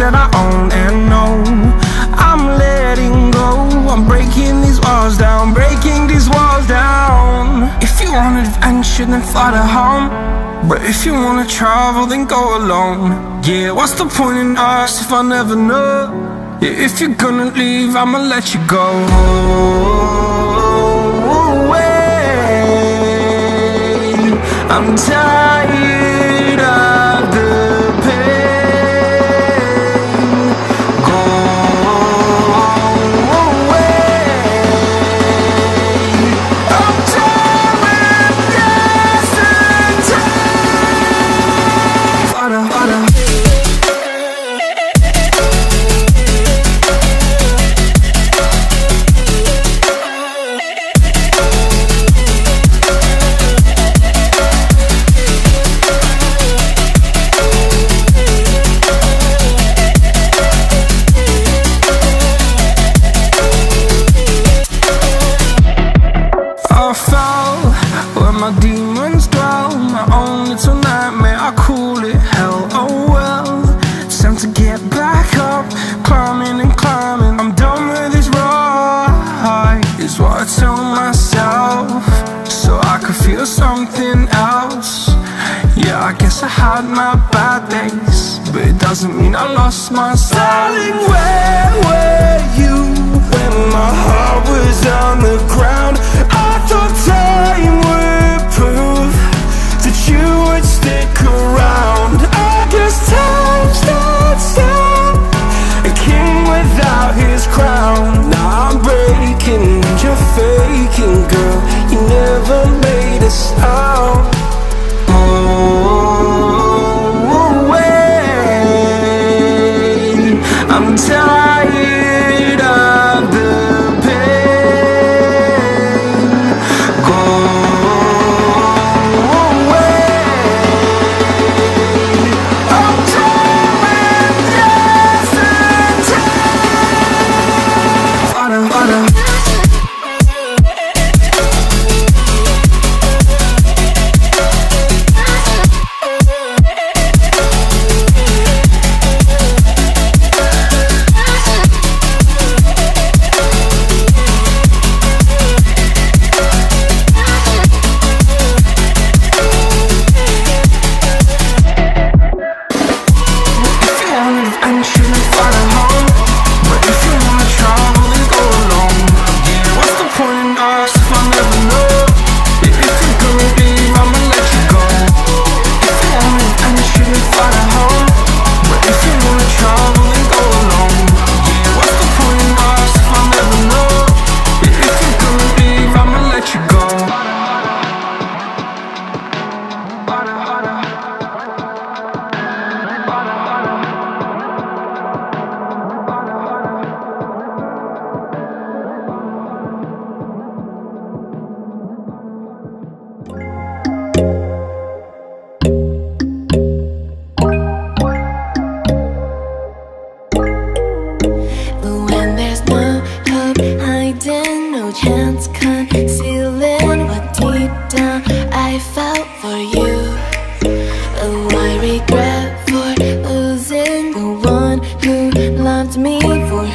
that I own and know. I'm letting go, I'm breaking these walls down, breaking these walls down. If you want adventure, then fly to home. But if you wanna travel, then go alone. Yeah, what's the point in us if I never know? Yeah, if you're gonna leave, I'ma let you go. I'm tired of the pain. Go away. I'm tired of yesterday. Harder, harder. My demons dwell, my own little nightmare, I call it hell. Oh well, it's time to get back up, climbing and climbing. I'm done with this ride, is what I tell myself, so I could feel something else. Yeah, I guess I had my bad days, but it doesn't mean I lost my style. Darling, where were you when my heart was on the ground? I thought time would prove that you would stick around. I guess time stood still, a king without his crown. Now I'm breaking and you're faking, girl. You never made a sound. Oh, wait, I'm tired of the chance concealing what deep down I felt for you. Oh, I regret for losing the one who loved me for